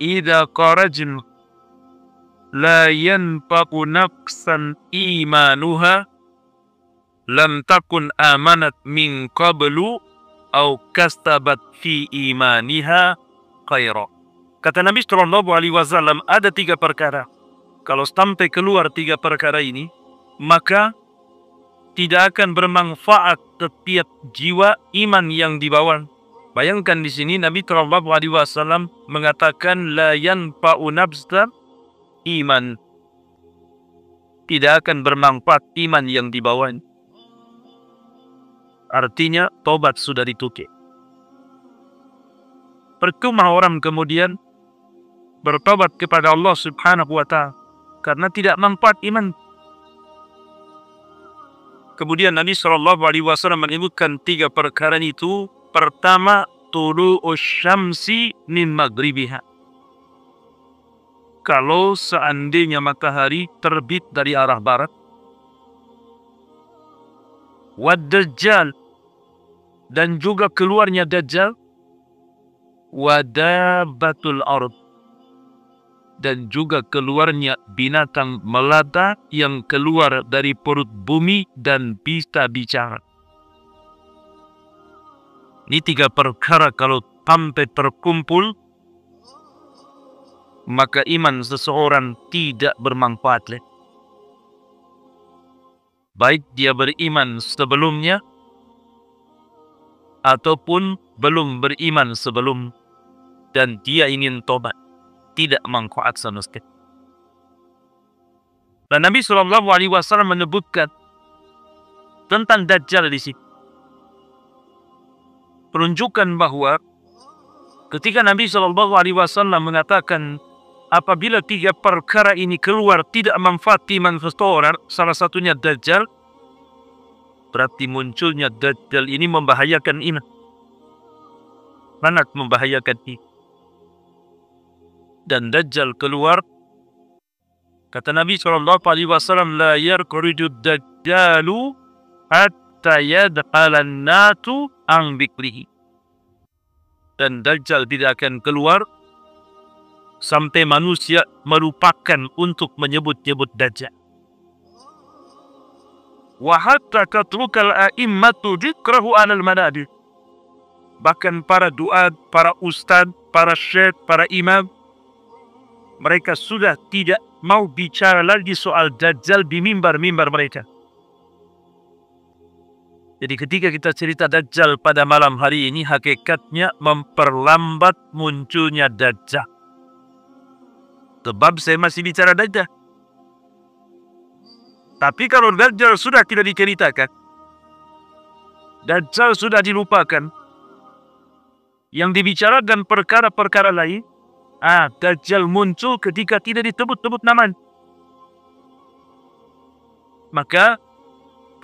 idza qarajna la yanfa'u nafsan imanuha lam takun amanat min qablu au kastabat fi imaniha khaira. Kata Nabi Shallallahu Alaihi Wasallam, ada 3 perkara. Kalau sampai keluar 3 perkara ini, maka tidak akan bermanfaat setiap jiwa iman yang dibawa. Bayangkan di sini Nabi Shallallahu Alaihi Wasallam mengatakan la yanfa'u nafsan iman. Tidak akan bermanfaat iman yang dibawa. Artinya tobat sudah ditukar. Percuma orang kemudian bertobat kepada Allah Subhanahu wa Ta'ala karena tidak manfaat iman. Kemudian Nabi Shallallahu Alaihi Wasallam menyebutkan 3 perkara itu. Pertama, tulu'us syamsi min maghribiha. Kalau seandainya matahari terbit dari arah barat. Wad-Dajjal, dan juga keluarnya Dajjal. Wadabatul ard, dan juga keluarnya binatang melata yang keluar dari perut bumi dan bisa bicara. Ini 3 perkara kalau sampai terkumpul, maka iman seseorang tidak bermanfaat. Baik dia beriman sebelumnya, ataupun belum beriman sebelum, dan dia ingin tobat, tidak manfaat sama sekali. Dan Nabi Shallallahu Alaihi Wasallam menyebutkan tentang Dajjal di sini, menunjukkan bahwa ketika Nabi Shallallahu Alaihi Wasallam mengatakan apabila 3 perkara ini keluar tidak manfaat iman seseorang, salah satunya Dajjal, berarti munculnya Dajjal ini membahayakan iman, sangat membahayakan iman. Dan Dajjal keluar, kata Nabi Shallallahu Alaihi Wasallam, la yarkhurujud Dajjalu hatta yadkhalan natu ang bikrihi. Dan Dajjal tidak akan keluar sampai manusia melupakan untuk menyebut-nyebut Dajjal. Wa hatta tatrukal a'immatu dzikrahu 'alal manabir. Bahkan para duat, para ustad, para syekh, para imam, mereka sudah tidak mau bicara lagi soal Dajjal di mimbar-mimbar mereka. Jadi ketika kita cerita Dajjal pada malam hari ini, hakikatnya memperlambat munculnya Dajjal. Sebab saya masih bicara Dajjal. Tapi kalau Dajjal sudah tidak diceritakan, Dajjal sudah dilupakan, yang dibicarakan perkara-perkara lain, Dajjal muncul ketika tidak disebut-sebut namanya. Maka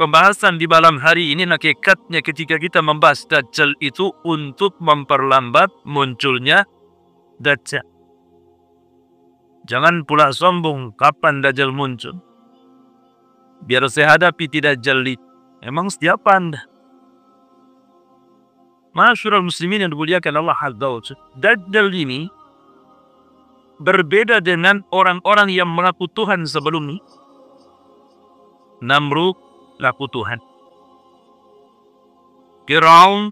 pembahasan di malam hari ini hakikatnya ketika kita membahas Dajjal itu untuk memperlambat munculnya Dajjal. Jangan pula sombong kapan Dajjal muncul. Biar saya hadapi tidak jeli. Emang siapa Anda? Masyarul muslimin yang dimuliakan Allah Azza wa Jalla, Dajjal ini berbeda dengan orang-orang yang mengaku Tuhan sebelum ini. Namrud mengaku Tuhan. Firaun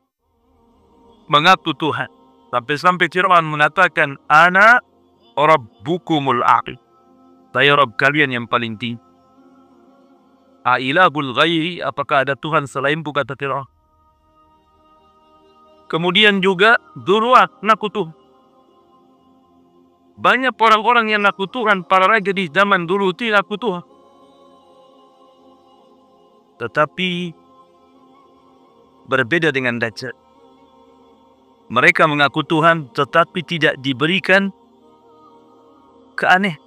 mengaku Tuhan. Sampai-sampai Firaun mengatakan, Ana rabbukumul a'la. Saya Rabb kalian yang paling tinggi. Ailahul ghairi, apakah ada Tuhan selainku, kata Firaun. Kemudian juga Dzurwah mengaku Tuhan. Banyak orang-orang yang mengaku Tuhan, para raja di zaman dulu itu mengaku Tuhan. Tetapi berbeda dengan Dajjal. Mereka mengaku Tuhan tetapi tidak diberikan keanehan.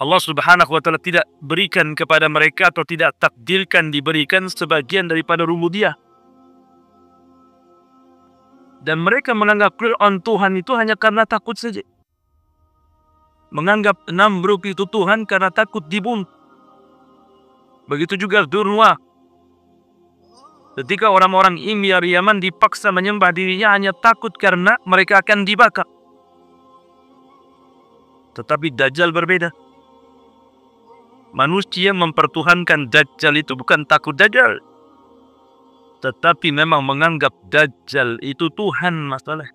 Allah Subhanahu wa Ta'ala tidak berikan kepada mereka atau tidak takdirkan diberikan sebagian daripada rububiyah. Dan mereka menganggap Fir'aun Tuhan itu hanya karena takut saja. Menganggap Namrud itu Tuhan karena takut dibunuh. Begitu juga Dzurwah. Ketika orang-orang Imyar Yaman dipaksa menyembah dirinya hanya takut karena mereka akan dibakar. Tetapi Dajjal berbeda. Manusia mempertuhankan Dajjal itu bukan takut Dajjal, tetapi memang menganggap Dajjal itu Tuhan masalah.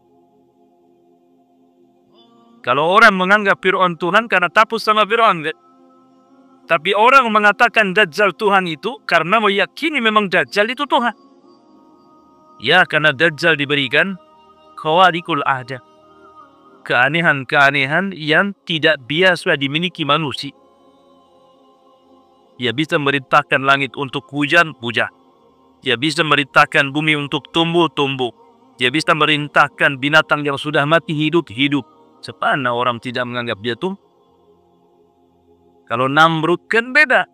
Kalau orang menganggap Fir'aun Tuhan karena takut sama Fir'aun, tapi orang mengatakan Dajjal Tuhan itu karena meyakini memang Dajjal itu Tuhan. Ya, karena Dajjal diberikan khawarikul ada, keanehan-keanehan yang tidak biasa dimiliki manusia. Dia bisa merintahkan langit untuk hujan, hujan. Dia bisa merintahkan bumi untuk tumbuh, tumbuh. Dia bisa merintahkan binatang yang sudah mati hidup, hidup. Sepana orang tidak menganggap dia Tuhan? Kalau Namrud kan beda.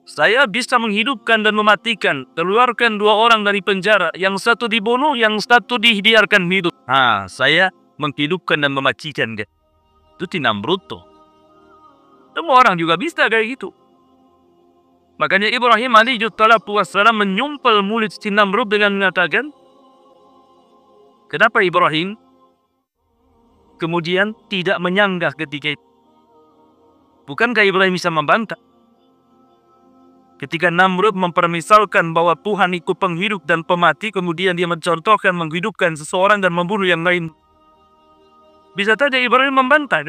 Saya bisa menghidupkan dan mematikan. Keluarkan 2 orang dari penjara. Yang satu dibunuh, yang satu dibiarkan hidup. Saya menghidupkan dan mematikan dia. Itu di Namrud tuh. Semua orang juga bisa kayak gitu. Makanya Ibrahim alaihi salatu wassalam menyumpal mulut si Namrud dengan mengatakan, kenapa Ibrahim kemudian tidak menyanggah ketika itu? Bukankah Ibrahim bisa membantah? Ketika Namrud mempermisalkan bahwa Tuhan itu penghidup dan pemati, kemudian dia mencontohkan menghidupkan seseorang dan membunuh yang lain. Bisa saja Ibrahim membantah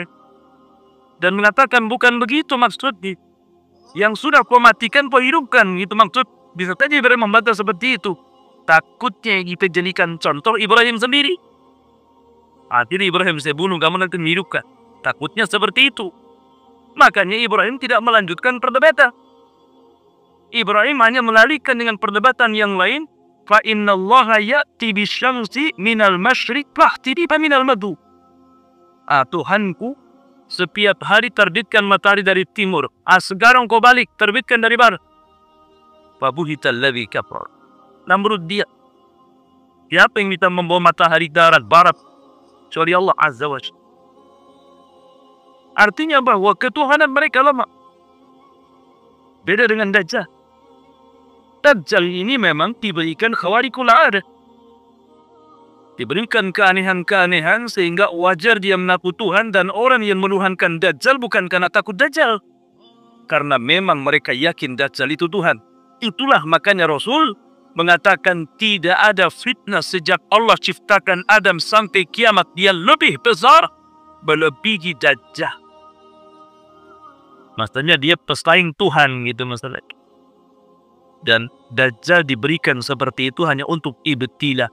dan mengatakan bukan begitu maksudnya. Yang sudah kau matikan kau hidupkan, itu maksud. Bisa saja Ibrahim membantah seperti itu. Takutnya kita jadikan contoh Ibrahim sendiri. Akhirnya Ibrahim saya bunuh, kamu nanti hidupkan. Takutnya seperti itu. Makanya Ibrahim tidak melanjutkan perdebatan. Ibrahim hanya melarikan dengan perdebatan yang lain. Fa inna Allah ya'ti bisyamsi minal masyriq fahti biha minal madu. Tuhanku setiap hari terbitkan matahari dari timur. Sekarang kau balik, terbitkan dari barat. Fabuhital ladzi kafar. Namrud dia. Siapa yang bisa membawa matahari darat barat? Kecuali Allah Azza wa Jalla. Artinya bahwa ketuhanan mereka lama. Beda dengan Dajjal. Dajjal ini memang diberikan khawarikul ada. Diberikan keanehan-keanehan sehingga wajar dia menakut Tuhan, dan orang yang menuhankan Dajjal bukan karena takut Dajjal. Karena memang mereka yakin Dajjal itu Tuhan. Itulah makanya Rasul mengatakan tidak ada fitnah sejak Allah ciptakan Adam sampai kiamat dia lebih besar melebihi Dajjal. Maksudnya dia pesaing Tuhan gitu masalahnya. Dan Dajjal diberikan seperti itu hanya untuk ibtilah,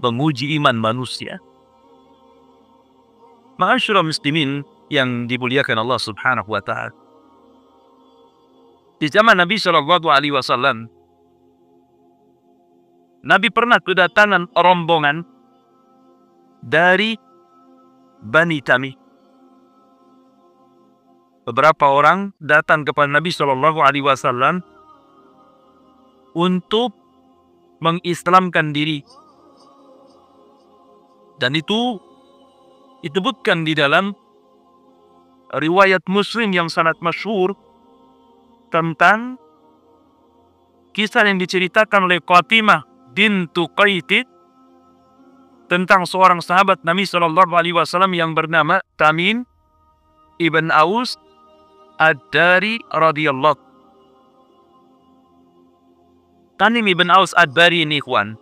menguji iman manusia. Ma'asyiral muslimin yang dimuliakan Allah Subhanahu wa taala. Di zaman Nabi Shallallahu alaihi wasallam, Nabi pernah kedatangan rombongan dari Bani Tamim. Beberapa orang datang kepada Nabi Shallallahu alaihi wasallam untuk mengislamkan diri. Dan itu disebutkan di dalam riwayat Muslim yang sangat masyhur tentang kisah yang diceritakan oleh Fatimah bintu Qais tentang seorang sahabat Nabi Shallallahu alaihi wasallam yang bernama Tamim ibn Aus Ad-Dari radhiyallahu. Tamim ibn Aus Ad-Dari ini ikhwan,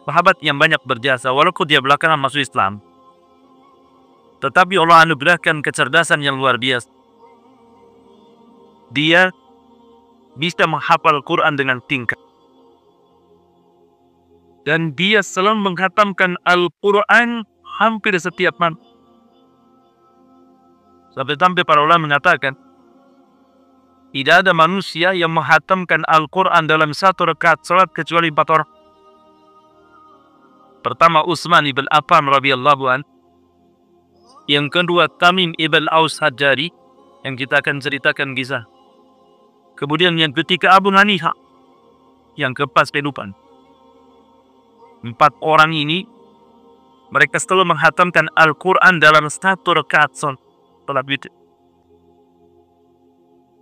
sahabat yang banyak berjasa, walaupun dia belakangan masuk Islam. Tetapi Allah anugerahkan kecerdasan yang luar biasa. Dia bisa menghafal Quran dengan tingkat. Dan dia selalu menghatamkan Al-Quran hampir setiap malam. Sampai para ulama mengatakan, tidak ada manusia yang menghatamkan Al-Quran dalam 1 rakaat salat kecuali 4 orang. Pertama Utsman ibn Affan radhiyallahu an. Yang kedua Tamim ibn Aus Ad-Dari yang kita akan ceritakan kisah. Kemudian yang ketiga Abu Hanifah. Yang keempat Penupan. 4 orang ini mereka selalu menghatamkan Al-Quran dalam 1 rakaat salat witir.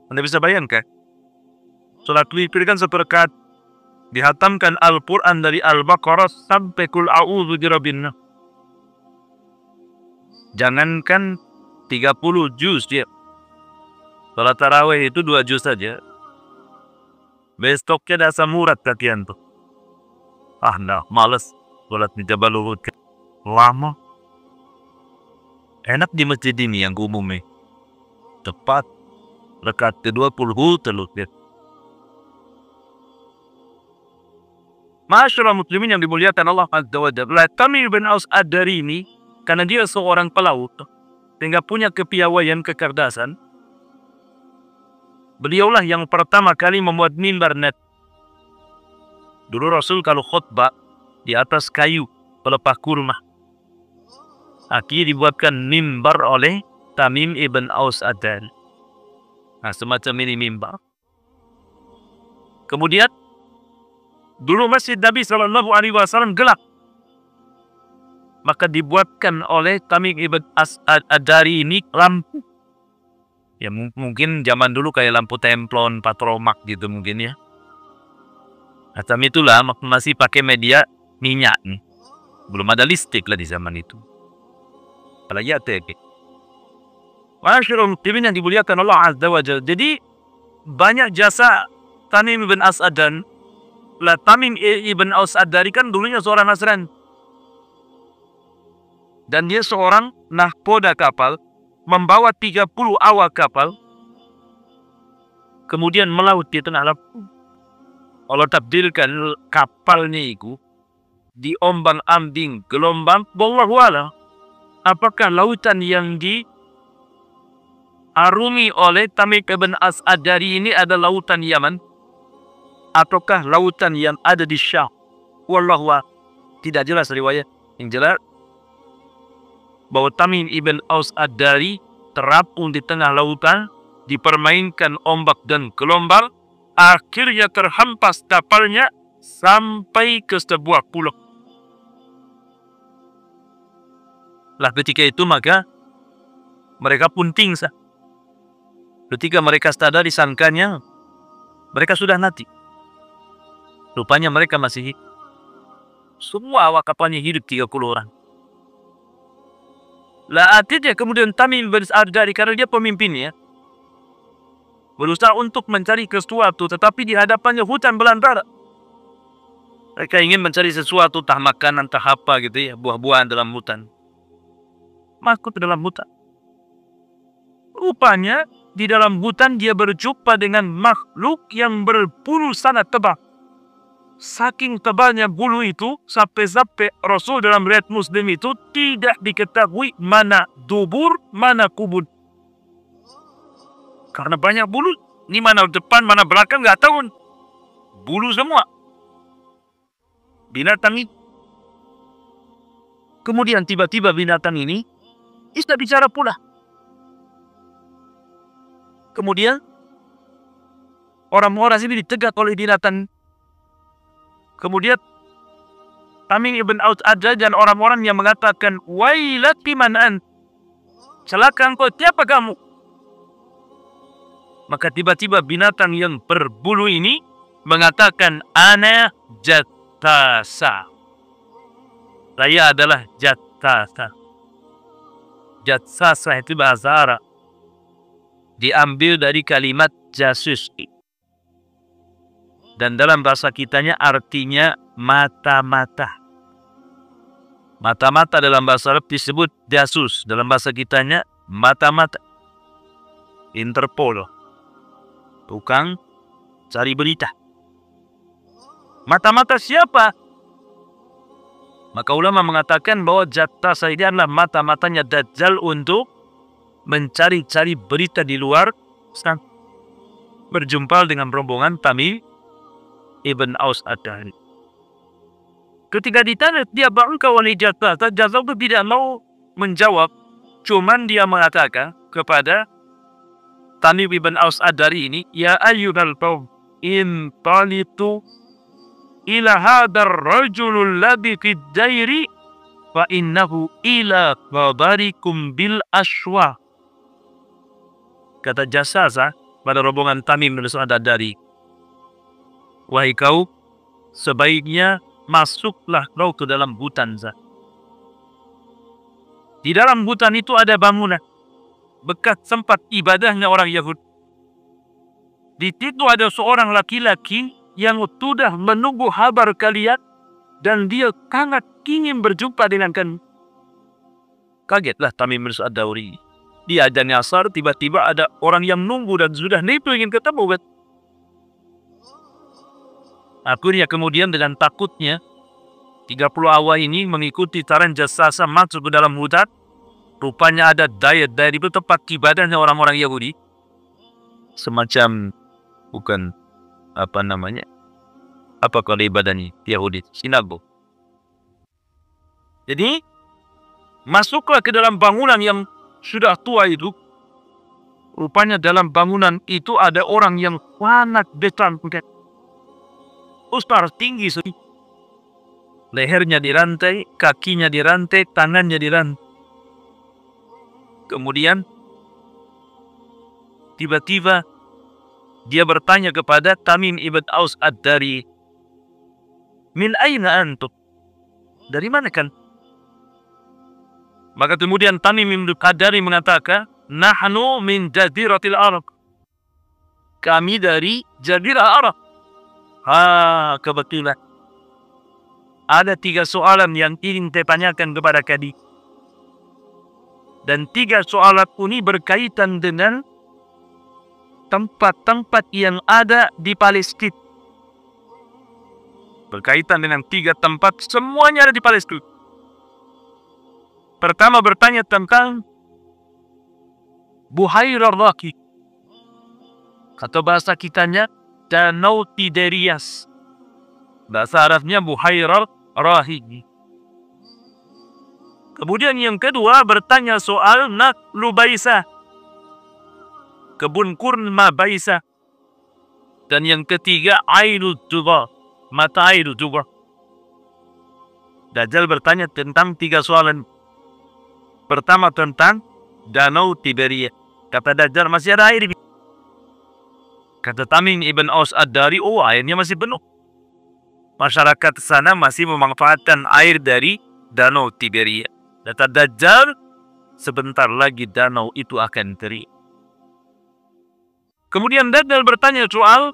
Anda bisa bayangkan, salat witir kan 1 rakaat dihatamkan Al-Quran dari Al-Baqarah sampai Qul a'udzu birabbin nas. Jangankan 30 juz dia. Salat tarawih itu 2 juz saja. Besoknya dah asam urat kakian tuh. Nah, males. Salat di Jabal Uhud. Lama. Enak di masjid ini yang umumnya. Cepat. Rekat ke-20 telur dia. Masyaallah muslimin yang dimuliakan Allah Azza wa Jalla. Tamim bin Aus Ad-Dari ini, karena dia seorang pelaut, sehingga punya kepiawaian, kecerdasan, beliaulah yang pertama kali membuat mimbar net. Dulu Rasul kalau khutbah di atas kayu pelepah kurma. Akhirnya dibuatkan mimbar oleh Tamim ibn Aus Ad-Dari. Nah, semacam ini mimbar. Kemudian dulu masjid Nabi SAW gelap. Maka dibuatkan oleh Tamim ibn Ad-Dari ini lampu. Ya mungkin zaman dulu kayak lampu templon, patromak gitu mungkin ya. Macam itulah, masih pakai media minyak nih. Belum ada listrik lah di zaman itu. Apalagi ATP. Masyaallah muslimin yang dimuliakan Allah Azza wa Jalla. Jadi banyak jasa Tamim ibn As-Adan. Tamim ibn Aus Ad-Dari kan dulunya seorang Nasrani. Dan dia seorang nahkoda kapal, membawa 30 awak kapal, kemudian melaut di tengah laut. Kalau takdirkan kapalnya itu diombang-ambing gelombang, wallahu a'lam, apakah lautan yang diarungi oleh Tamim ibn Aus Ad-Dari ini ada lautan Yaman, ataukah lautan yang ada di Syam? Wallahu a'lam. Tidak jelas riwayat. Yang jelas bahwa Tamim ibn Aus Ad-Dari terapung di tengah lautan, dipermainkan ombak dan gelombang, akhirnya terhempas kapalnya sampai ke sebuah pulau. Lah ketika itu maka mereka pun pingsan. Ketika mereka sadar, disangkanya mereka sudah mati. Rupanya mereka masih hidup. Semua awak kapalnya hidup 30 orang. Lah akhirnya kemudian Tamim bin Ad-Dari, karena dia pemimpinnya, berusaha untuk mencari sesuatu, tetapi di hadapannya hutan belantara. Mereka ingin mencari sesuatu, entah makanan, entah apa gitu ya, buah-buahan dalam hutan. Masuk ke dalam hutan. Rupanya di dalam hutan dia berjumpa dengan makhluk yang berbulu sangat tebal. Saking tebalnya bulu itu, sampai-sampai Rasul dalam riwayat Muslim itu tidak diketahui mana dubur, mana kubur. Karena banyak bulu. Ini mana depan, mana belakang, nggak tahu. Bulu semua. Binatang itu. Kemudian tiba-tiba binatang ini bisa bicara pula. Kemudian orang-orang ini dicegat oleh binatang. Kemudian Tamim ibn Aus Ad-Dari dan orang-orang yang mengatakan, "Wailaki man ant?" Celaka engkau, siapa kamu? Maka tiba-tiba binatang yang berbulu ini mengatakan, "Ana Jathasa." Saya adalah Jathasa. Jathasa itu bahasa Arab. Diambil dari kalimat jasus. Dan dalam bahasa kitanya artinya mata-mata. Mata-mata dalam bahasa Arab disebut jasus. Dalam bahasa kitanya mata-mata. Interpol. Tukang cari berita. Mata-mata siapa? Maka ulama mengatakan bahwa Jathasa ini adalah mata-matanya Dajjal untuk mencari-cari berita di luar sana. Berjumpa dengan rombongan Tamim ibn Aus Ad-Dari. Ketika ditanya dia baru oleh Jathasa, Jathasa itu tidak mau menjawab. Cuman dia mengatakan kepada Tamim ibn Aus Ad-Dari ini, "Ya ayyuhal qaum, intalitu ila hadar rajulul ladhi fid dairi fa innahu ila qabarikum bil ashwa." Kata Jathasa pada rombongan Tamim bin Aus Ad-Dari, "Wahai kau, sebaiknya masuklah kau ke dalam hutan. Di dalam hutan itu ada bangunan bekas tempat ibadahnya orang Yahudi. Di situ ada seorang laki-laki yang sudah menunggu kabar kalian dan dia sangat ingin berjumpa dengan kalian. Kagetlah Tamim bin Ad-Dauri. Di adzan asar tiba-tiba ada orang yang nunggu dan sudah itu ingin ketemu. Kan? Akhirnya kemudian dengan takutnya 30 awal ini mengikuti saran jasasa masuk ke dalam hutan. Rupanya ada daya-daya itu tempat ibadahnya orang-orang Yahudi. Semacam bukan apa namanya? Apa kalau ibadahnya Yahudi? Sinagog. Jadi masuklah ke dalam bangunan yang sudah tua itu. Rupanya dalam bangunan itu ada orang yang sangat besar. Besar tinggi sekali. Lehernya dirantai, kakinya dirantai, tangannya dirantai. Kemudian tiba-tiba dia bertanya kepada Tamim ibn Aus Ad-Dari, "Min aina antum?" Dari mana kan? Maka kemudian Tamim ibn Ad-Dari mengatakan, "Nahnu min jaziratil Arab." Kami dari Jazirah Arab. Kebetulan. Ada 3 soalan yang ingin saya tanyakan kepada kadi. Dan 3 soalan ini berkaitan dengan tempat-tempat yang ada di Palestina. Berkaitan dengan 3 tempat, semuanya ada di Palestina. Pertama bertanya tentang Buhairah Raqi. Atau bahasa kitanya, Danau Tiberias. Bahasa Arabnya Buhairah Raqi. Kemudian yang kedua bertanya soal Nakhlu Baisah. Kebun kurma Baisah. Dan yang ketiga Ainul Jubar. Mata Ainul Jubar. Dajjal bertanya tentang 3 soalan. Pertama tentang Danau Tiberias. Kata Dajjal masih ada air. Kata Tamim ibn Aus Ad-Dari, airnya masih penuh. Masyarakat sana masih memanfaatkan air dari Danau Tiberias. Kata Dajjal, sebentar lagi danau itu akan kering. Kemudian Dajjal bertanya soal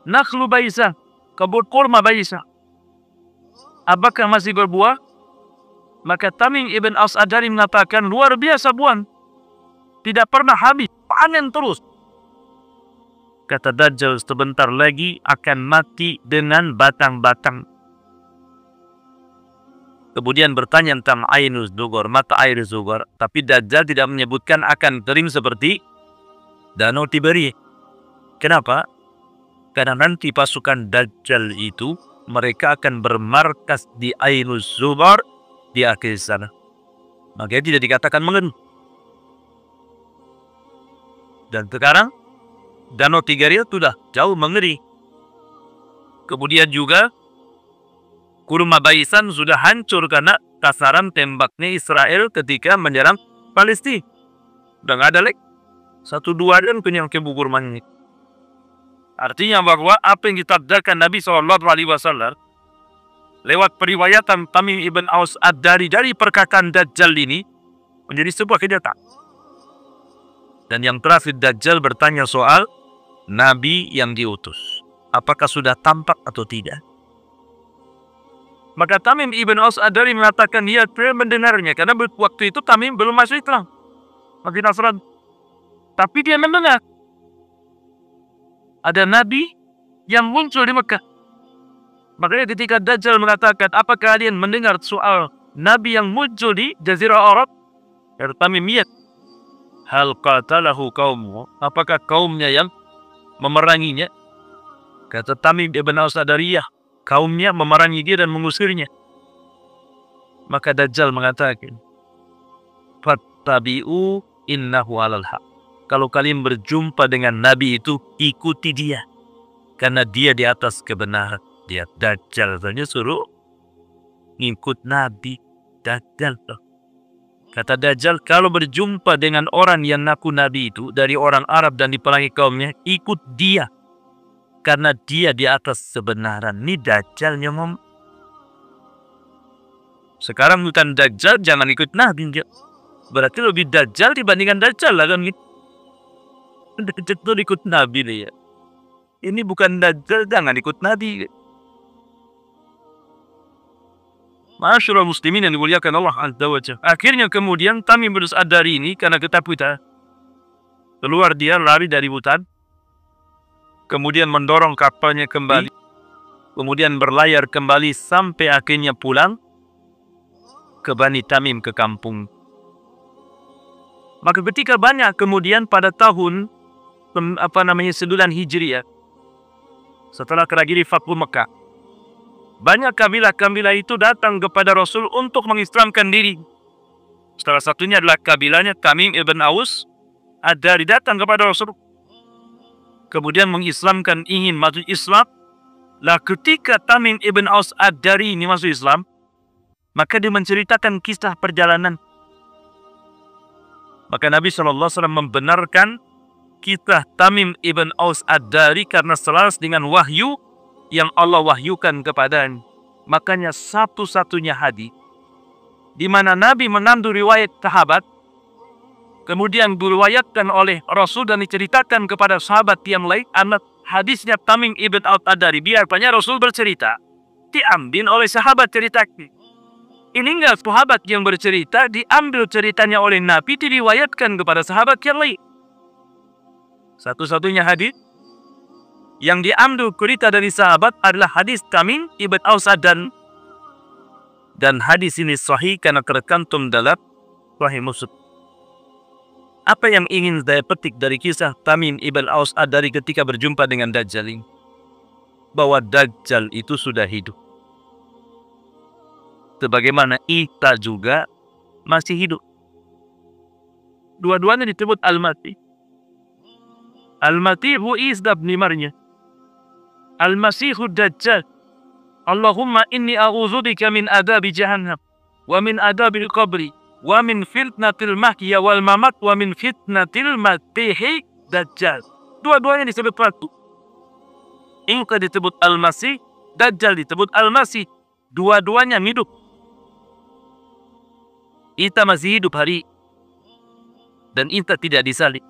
Nakhlu Baisah, kebun kurma Baisah. Apakah masih berbuah? Maka Tamim ibn Aus Ad-Dari mengatakan, luar biasa buah. Tidak pernah habis, panen terus. Kata Dajjal, sebentar lagi akan mati dengan batang-batang. Kemudian bertanya tentang Ainul Zubar, mata air Zubar. Tapi Dajjal tidak menyebutkan akan kering seperti Danau Tiberias. Kenapa? Karena nanti pasukan Dajjal itu mereka akan bermarkas di Ainul Zubar di akhir sana. Makanya tidak dikatakan mengering. Dan sekarang Danau Tiberias sudah jauh mengering. Kemudian juga kurma Baisan sudah hancur karena sasaran tembaknya Israel ketika menyerang Palestina. Udah nggak ada lagi. 1-2 dan kenyang kebu kurmanya. Artinya bahwa apa yang ditabdakan Nabi SAW lewat periwayatan Tamim ibn Aus Ad-Dari dari perkataan Dajjal ini menjadi sebuah kenyataan. Dan yang terakhir Dajjal bertanya soal Nabi yang diutus. Apakah sudah tampak atau tidak? Maka Tamim ibn Aus Ad-Dari mengatakan dia mendengarnya. Karena waktu itu Tamim belum masuk Islam. Masih Nasrani. Tapi dia mendengar. Ada Nabi yang muncul di Mekah. Makanya ketika Dajjal mengatakan, apakah kalian mendengar soal Nabi yang muncul di Jazirah Arab? Kata Tamim, ya. Hal qatalahu kaummu. Apakah kaumnya yang memeranginya? Kata Tamim ibn Aus Ad-Dari, ya. Kaumnya memerangi dia dan mengusirnya. Maka Dajjal mengatakan, fattabi'u innahu alal haq. Kalau kalian berjumpa dengan Nabi itu, ikuti dia. Karena dia di atas kebenaran. Dia Dajjal saja suruh ngikut Nabi. Dajjal. Kata Dajjal, kalau berjumpa dengan orang yang ngaku Nabi itu, dari orang Arab dan diperangi kaumnya, ikut dia. Karena dia di atas kebenaran. Ini Dajjal yang Sekarang bukan Dajjal, jangan ikut Nabi. Berarti lebih Dajjal dibandingkan Dajjal lah kan gitu. Dajjal itu ikut Nabi nih ya. Ini bukan Dajjal, jangan ikut Nabi. Ma'asyiral muslimin yang dimuliakan Allah Azza wa Jalla. Akhirnya kemudian Tamim bin Ad-Dari ini karena ketakutan keluar, dia lari dari hutan, kemudian mendorong kapalnya kembali, kemudian berlayar kembali sampai akhirnya pulang ke Bani Tamim, ke kampung. Maka ketika banyak kemudian pada tahun 9 Hijriah, setelah tragedi Fathu Mekah, banyak kabilah-kabilah itu datang kepada Rasul untuk mengislamkan diri. Salah satunya adalah kabilahnya Tamim ibn Aus Ad-Dari, datang kepada Rasul, kemudian mengislamkan, ingin masuk Islam. Lah ketika Tamim ibn Aus Ad-Dari ini masuk Islam, maka dia menceritakan kisah perjalanan. Maka Nabi SAW membenarkan kisah Tamim ibn Aus Ad-Dari karena selaras dengan wahyu yang Allah wahyukan kepadanya. Makanya satu-satunya hadis di mana Nabi menandu riwayat sahabat, kemudian diriwayatkan oleh Rasul dan diceritakan kepada sahabat yang lain, anak hadisnya Tamim ibn Aus Ad-Dari. Biarpanya Rasul bercerita, diambil oleh sahabat ceritanya. Ini enggak sahabat yang bercerita, diambil ceritanya oleh Nabi, diriwayatkan kepada sahabat yang lain. Satu-satunya hadis yang diambil cerita dari sahabat adalah hadis Tamim ibn Aus Ad-Dari. Dan hadis ini sahih karena tercantum dalam Sahih Muslim. Apa yang ingin saya petik dari kisah Tamim ibn Aus Ad-Dari ketika berjumpa dengan Dajjal ini? Bahwa Dajjal itu sudah hidup. Sebagaimana Isa juga masih hidup. Dua-duanya disebut Al-Masih. Al-Masih Isa bin Maryam. Al-Masihud Dajjal. Allahumma inni a'udzubika min adabi jahannam, wa min adabil qabri, wa min fitnatil mahya wal mamat, wa min fitnatil masihi Dajjal. Dua-duanya disebut satu. Isa disebut Al-Masih, Dajjal disebut Al-Masih. Dua-duanya hidup. Isa masih hidup hari, dan Isa tidak disalib.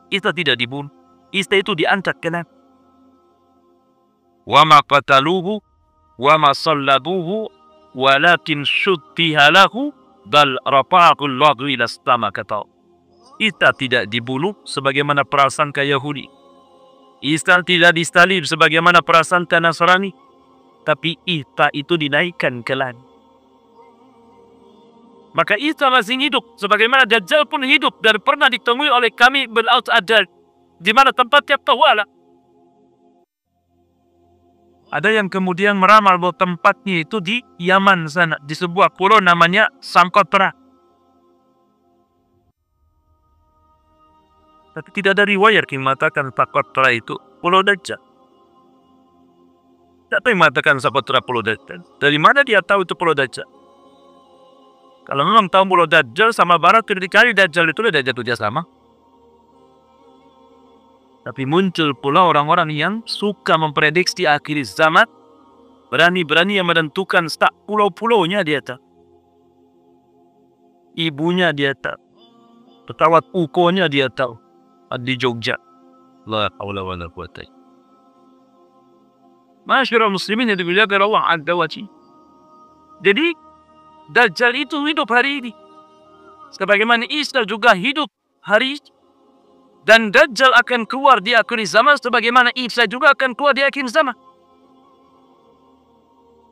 Isa tidak dibunuh. Isa itu diangkat ke langit. Wa ma qataluhu wa ma sallabuhu walakin syuttiha lahu bal rafa'ahu Allahu ila as-sama, kata. Isa tidak dibunuh sebagaimana prasangka Yahudi. Isa tidak disalib sebagaimana prasangka Nasrani. Tapi Isa itu dinaikkan ke langit. Maka Isa masih hidup sebagaimana Dajjal pun hidup dan pernah ditemui oleh kami bin Aus Ad-Dari. Di mana tempatnya tahulah. Ada yang kemudian meramal bahwa tempatnya itu di Yaman sana, di sebuah pulau namanya Sangkotra. Tapi tidak ada riwayat yang mengatakan Sangkotra itu Pulau Dajjal. Siapa yang mengatakan Sangkotra Pulau Dajjal? Dari mana dia tahu itu Pulau Dajjal? Kalau memang tahu Pulau Dajjal sama barat, dikali Dajjal itu udah jatuh dia sama. Tapi muncul pula orang-orang yang suka memprediksi akhir zaman, berani-berani yang menentukan stak pulau-pulaunya dia tahu. Ibunya dia tahu. Pesawat UKO-nya dia tahu. Di Jogja. La haula wala quwwata. Masyaallah muslimin yang dimuliakan Allah Azza wa Jalla. Jadi Dajjal itu hidup hari ini. Sebagaimana Isa juga hidup hari ini. Dan Dajjal akan keluar di akhir zaman sebagaimana Isa juga akan keluar di akhir zaman.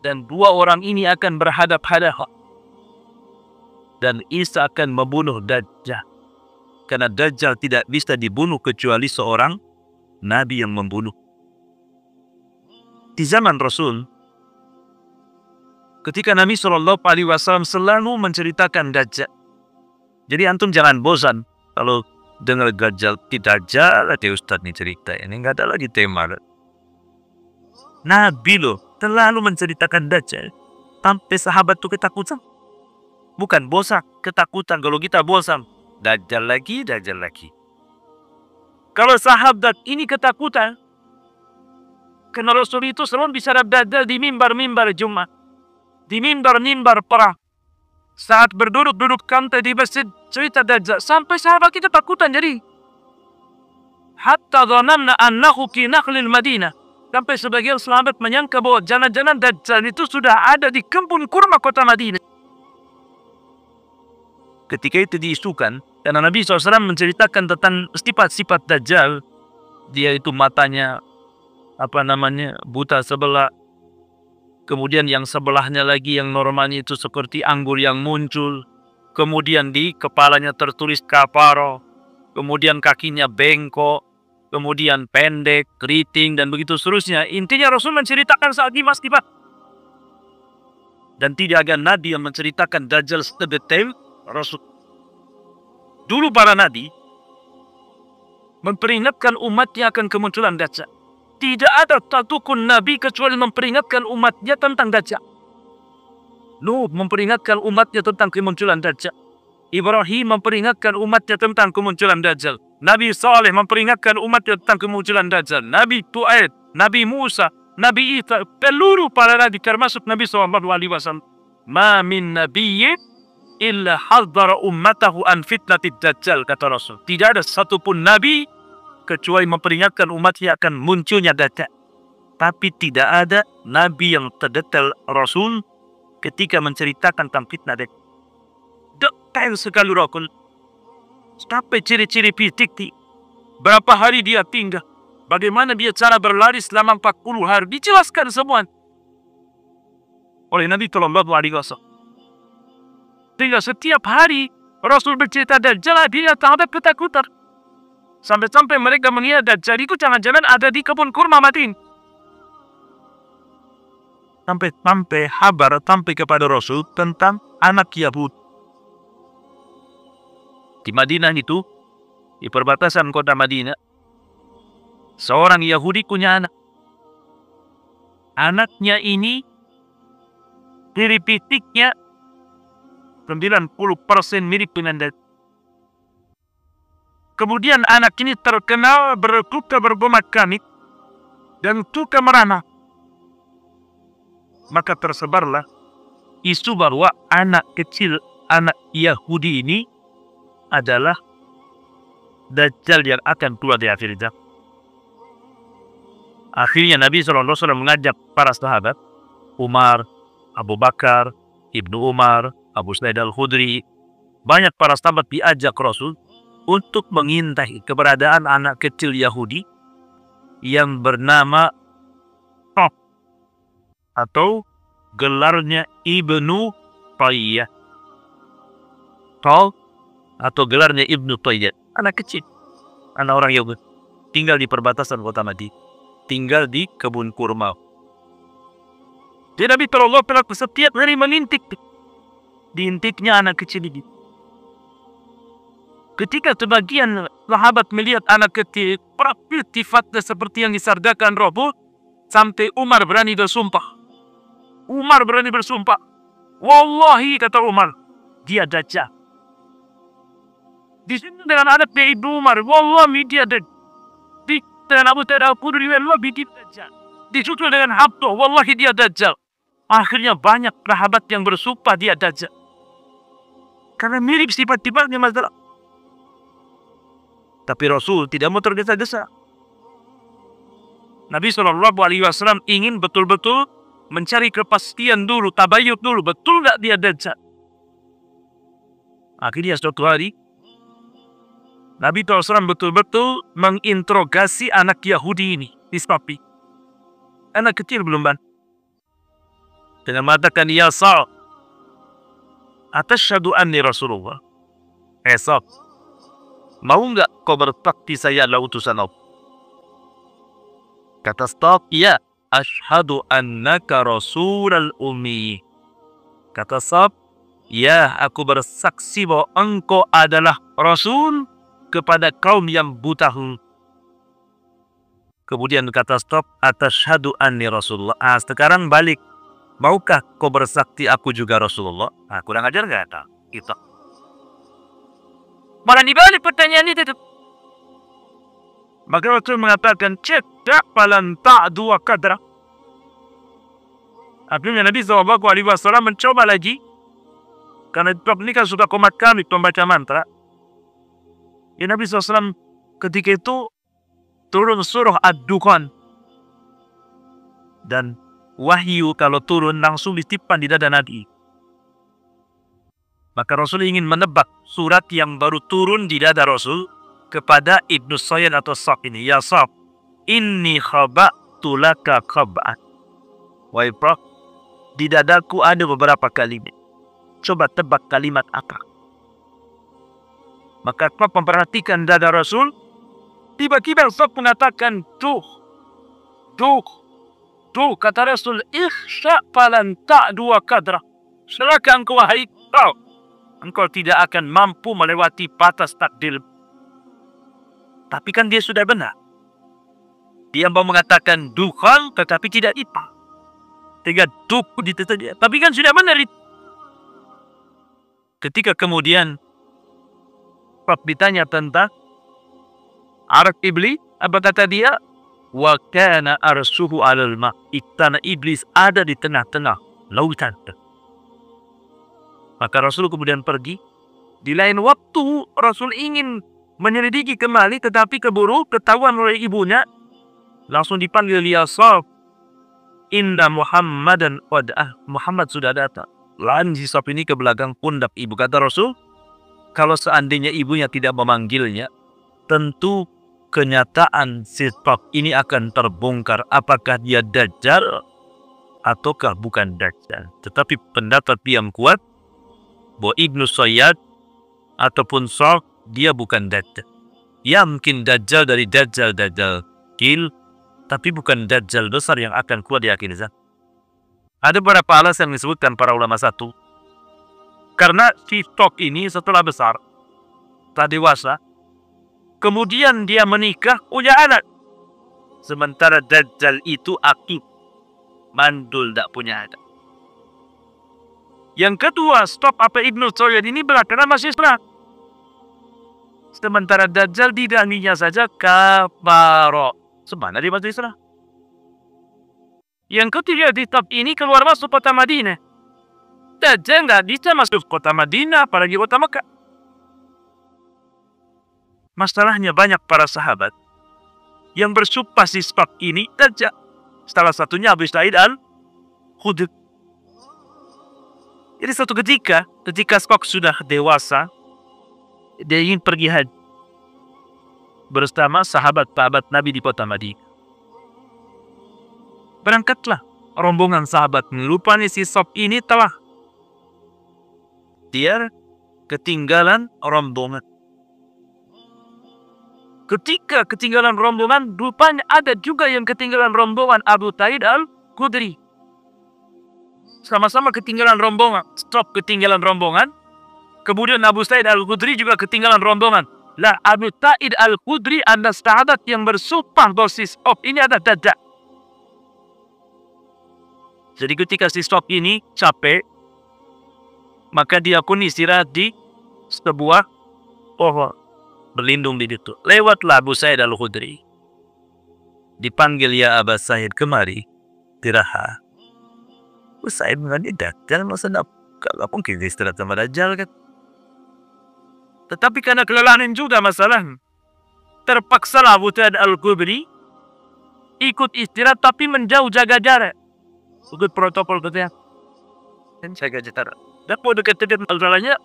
Dan dua orang ini akan berhadap-hadapan. Dan Isa akan membunuh Dajjal. Karena Dajjal tidak bisa dibunuh kecuali seorang Nabi yang membunuh. Di zaman Rasul, ketika Nabi SAW selalu menceritakan Dajjal. Jadi antum jangan bosan kalau dengar Dajjal, Dajjal ada Ustadz nih cerita. Ini nggak ada lagi tema. Nabi loh terlalu menceritakan Dajjal sampai sahabat tuh ketakutan. Bukan bosan, ketakutan. Kalau kita bosan, Dajjal lagi, Dajjal lagi. Kalau sahabat ini ketakutan, karena Rasul itu selalu bicara Dajjal di mimbar-mimbar Jumat. di mimbar-mimbar perang. Saat berduduk-duduk kantai di masjid, cerita Dajjal. Sampai sahabat kita takutan jadi. Hatta dhananna annahu fi nakhlil Madinah. Sampai sebagian sahabat menyangka bahwa jangan-jangan Dajjal itu sudah ada di kebun kurma kota Madinah. Ketika itu diisukan, karena Nabi SAW menceritakan tentang sifat-sifat Dajjal. Dia itu matanya, buta sebelah. Kemudian yang sebelahnya lagi yang normalnya itu seperti anggur yang muncul. Kemudian di kepalanya tertulis kafaro. Kemudian kakinya bengkok. Kemudian pendek, keriting, dan begitu seterusnya. Intinya Rasul menceritakan saat ini sifat. Dan tidak ada nabi yang menceritakan Dajjal sedetail Rasul. Dulu para nabi memperingatkan umatnya akan kemunculan Dajjal. Tidak ada satupun nabi kecuali memperingatkan umatnya tentang Dajjal. Nuh memperingatkan umatnya tentang kemunculan Dajjal. Ibrahim memperingatkan umatnya tentang kemunculan Dajjal. Nabi Saleh memperingatkan umatnya tentang kemunculan Dajjal. Nabi Tu'aid, Nabi Musa, Nabi Isa, seluruh para nabi termasuk Nabi SAW. Ma min nabiyyin illa hadzara ummatahu an fitnatid Dajjal, kata Rasul. Tidak ada satupun nabi kecuali memperingatkan umatnya akan munculnya Dajjal. Tapi tidak ada nabi yang terdetail Rasul ketika menceritakan tentang fitnah Dajjal. Detail sekali Rasul. Sampai ciri-ciri fisik. Berapa hari dia tinggal. Bagaimana dia cara berlari selama 40 hari. Dijelaskan semua oleh Nabi SAW. Sehingga setiap hari Rasul bercerita Dajjal, dia tak ada ketakutan. Sampai-sampai mereka mengira Dajjal itu jangan-jangan ada di kebun kurma Madinah. Sampai kabar sampai kepada Rasul tentang anak Yahudi. Di Madinah itu, di perbatasan kota Madinah, seorang Yahudi punya anak. Anaknya ini, ciri fisiknya 90% mirip dengan Dajjal. Kemudian anak ini terkenal suka berboma keramik dan suka merana. Maka tersebarlah isu bahwa anak kecil, anak Yahudi ini adalah Dajjal yang akan keluar di akhir zaman. Akhirnya Nabi SAW mengajak para sahabat, Umar, Abu Bakar, Ibnu Umar, Abu Sa'id Al-Khudri, banyak para sahabat diajak Rasul untuk mengintai keberadaan anak kecil Yahudi yang bernama Tob, atau gelarnya Ibnu Tayyah. Tob atau gelarnya Ibnu Tayyah, anak kecil, anak orang Yahudi, tinggal di perbatasan kota Madinah, tinggal di kebun kurma. Jadi Nabi SAW setiap hari menintik, diintiknya anak kecil ini. Ketika sebagian sahabat melihat anak kecil, profil sifatnya seperti yang disardakan Rasul, sampai Umar berani bersumpah. Umar berani bersumpah. Wallahi, kata Umar, dia Dajjal. Di sini dengan anaknya Ibnu Umar, wallahi dia Dajjal. Dengan Abu Sa'id Al-Khudri, wallahi dia Dajjal. Disusul dengan Hafsah, wallahi dia Dajjal. Akhirnya banyak sahabat yang bersumpah dia Dajjal. Karena mirip sifat-sifatnya masalah. Tapi Rasul tidak mau tergesa-gesa. Nabi SAW ingin betul-betul mencari kepastian dulu, tabayut dulu, betul nggak dia Dajjal. Akhirnya suatu hari, Nabi SAW betul-betul menginterogasi anak Yahudi ini di sapi. Anak kecil belum ban. Dengan mengatakan, ya Sa'ad, atashhadu anni Rasulullah. Sa'ad, mau nggak kau bersaksi saya adalah utusan Allah? Kata Sa'ad, ya, ashhadu annaka rasulal ummi. Kata Sa'ad, ya, aku bersaksi bahwa engkau adalah Rasul kepada kaum yang buta huruf. Kemudian kata Sa'ad, atashhadu anni Rasulullah. Sekarang balik. Maukah kau bersaksi aku juga Rasulullah? Kurang ajar nggak? Gitu. Malah dibalik pertanyaan itu. Maka Rasul mengatakan, cedak palan ta'du wa kadra. Akhirnya Nabi SAW mencoba lagi. Karena ini kan sudah komat kami pembaca mantra. Ya Nabi SAW ketika itu turun surah Ad-Dukhan. Dan wahyu kalau turun langsung ditipkan di dada Nabi. Maka Rasul ingin menebak surat yang baru turun di dada Rasul kepada Ibnu Sayyad atau Saf ini. Ya Saf, inni khaba'tu laka khab'an. Wahai Prof, di dadaku ada beberapa kalimat. Coba tebak kalimat apa? Maka Saf memperhatikan dada Rasul. Tiba-tiba Saf mengatakan, Tuh, kata Rasul, ikhsha falan ta'dua kadra. Serahkan engkau wahai kau. Engkau tidak akan mampu melewati batas takdir. Tapi kan dia sudah benar. Dia mau mengatakan dukhan tetapi tidak itu. Tiga duk ditutup dia. Tapi kan sudah benar itu. Ketika kemudian Prof ditanya tentang arak iblis, apa kata dia? Wa kana arsuhu 'alal ma'. Istana iblis ada di tengah-tengah lautan. Maka Rasul kemudian pergi. Di lain waktu Rasul ingin menyelidiki kembali, tetapi keburu ketahuan oleh ibunya. Langsung dipanggil ya Saf. Inna Muhammadan qad'ah. Muhammad sudah datang. Lain si Saf ini ke belakang pundak ibu. Kata Rasul, kalau seandainya ibunya tidak memanggilnya, tentu kenyataan si Saf ini akan terbongkar. Apakah dia Dajjal ataukah bukan Dajjal. Tetapi pendapat yang kuat bahwa Ibnu Sayyad ataupun Saf dia bukan Dajjal. Ya mungkin Dajjal dari Dajjal kecil, tapi bukan Dajjal besar yang akan kuat di akhir zaman. Ada beberapa alasan yang disebutkan para ulama. Satu, karena si Saf ini setelah besar, telah dewasa, kemudian dia menikah, punya anak. Sementara Dajjal itu aktif, mandul, tak punya anak. Yang kedua, Saf apa Ibnu Sayyad ini belakangan masih Islam. Sementara Dajjal di dalamnya saja kafaro. Sebenarnya dia masuk Islam. Yang ketiga, di Saf ini keluar masuk kota Madinah. Dajjal nggak bisa masuk kota Madinah, apalagi kota Mekah. Masalahnya banyak para sahabat yang bersumpah si Saf ini Dajjal. Salah satunya Abu Sa'id Al-Khudri. Jadi suatu ketika Saf sudah dewasa, dia ingin pergi haji bersama sahabat-sahabat Nabi di kota Madinah. Berangkatlah rombongan sahabat. Rupanya si Saf ini telah dia ketinggalan rombongan. Ketika ketinggalan rombongan, rupanya ada juga yang ketinggalan rombongan Abu Sa'id Al-Khudri. Sama-sama ketinggalan rombongan. Saf ketinggalan rombongan. Kemudian Abu Sa'id Al-Khudri juga ketinggalan rombongan. Lah, Abu Sa'id Al-Khudri adalah sahabat yang bersumpah bahwa si Saf ini ada Dajjal. Jadi ketika si Saf ini capek, maka dia pun istirahat di sebuah pohon, berlindung di situ. Lewatlah Abu Sa'id Al-Khudri. Dipanggil, ya Abu Sa'id, kemari, istirahat. Abu Sa'id mengatakan, Dajjal masa kalau mungkin istirahat sama Dajjal kan. Tetapi karena kelelahan juga masalah, terpaksa Abu Sa'id Al-Khudri ikut istirahat tapi menjauh, jaga jarak. Ikut protokol kesehatan. Dan jaga jarak. Dan mau dekat-dekat masalahnya,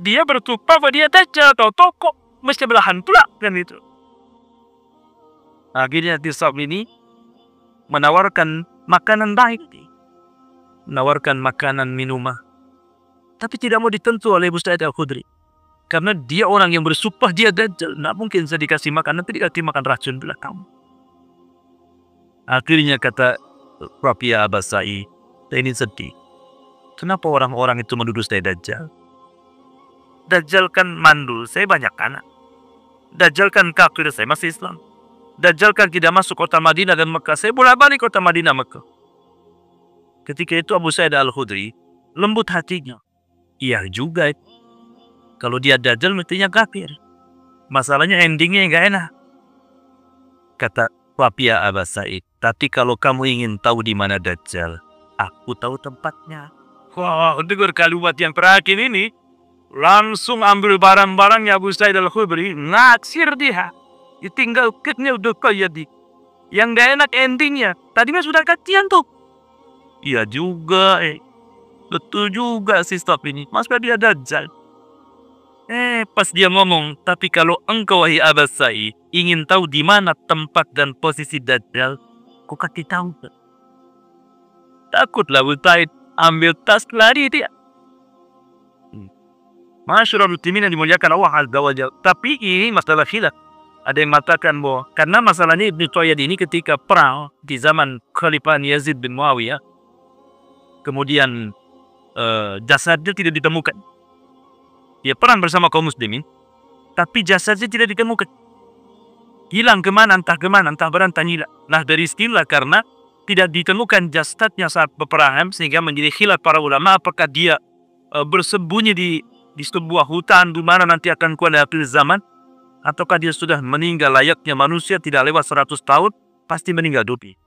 dia bersumpah bahwa dia Dajjal atau toko. Mesti belahan pula kan itu. Akhirnya si Saf ini menawarkan makanan baik. Menawarkan makanan, minuman. Tapi tidak mau ditentu oleh Abu Sa'id Al-Khudri. Karena dia orang yang bersumpah dia Dajjal. Tidak mungkin saya dikasih makan. Nanti dikasih makan racun belakang. Akhirnya kata Rabi'ah Abu Sa'id, saya ini sedih. Kenapa orang-orang itu menuduh saya Dajjal? Dajjal kan mandul, saya banyak anak. Dajjal kan kafir, saya masih Islam. Dajjal kan tidak masuk kota Madinah dan Mekah, saya bolak-balik kota Madinah Mekah. Ketika itu Abu Sa'id Al-Khudri lembut hatinya. Iya juga, kalau dia Dajjal mestinya kafir. Masalahnya endingnya nggak enak. Kata Rabi'ah Abu Sa'id, tapi kalau kamu ingin tahu di mana Dajjal, Aku tahu tempatnya. Wah, dengar kalimat yang terakhir ini, langsung ambil barang-barangnya Abu Sa'id Al-Khudri, naksir dia. Tinggal kitnya udah kaya di. Yang gak enak endingnya. Tadinya sudah kasihan tuh. Iya juga, betul juga sih stop ini. Masa dia dajjal? Pas dia ngomong, tapi kalau engkau wahai Abu Sa'id ingin tahu di mana tempat dan posisi dajjal, kau kasih tahu. Takutlah Abu Sa'id ambil tas lari dia. Masyarakat muslimin yang dimuliakan Allah Azza wa Jalla. Tapi ini masalah khilaf. Ada yang mengatakan bahwa karena masalahnya Ibnu Tayyad ini ketika perang di zaman Khalifah Yazid bin Muawiyah, kemudian jasadnya tidak ditemukan. Dia perang bersama kaum muslimin, tapi jasadnya tidak ditemukan. Hilang kemana, entah berantah hilang. Nah dari sinilah karena tidak ditemukan jasadnya saat peperangan, sehingga menjadi khilaf para ulama apakah dia bersembunyi di sebuah hutan di mana nanti akan keluar akhir zaman, ataukah dia sudah meninggal layaknya manusia tidak lewat 100 tahun, pasti meninggal dunia.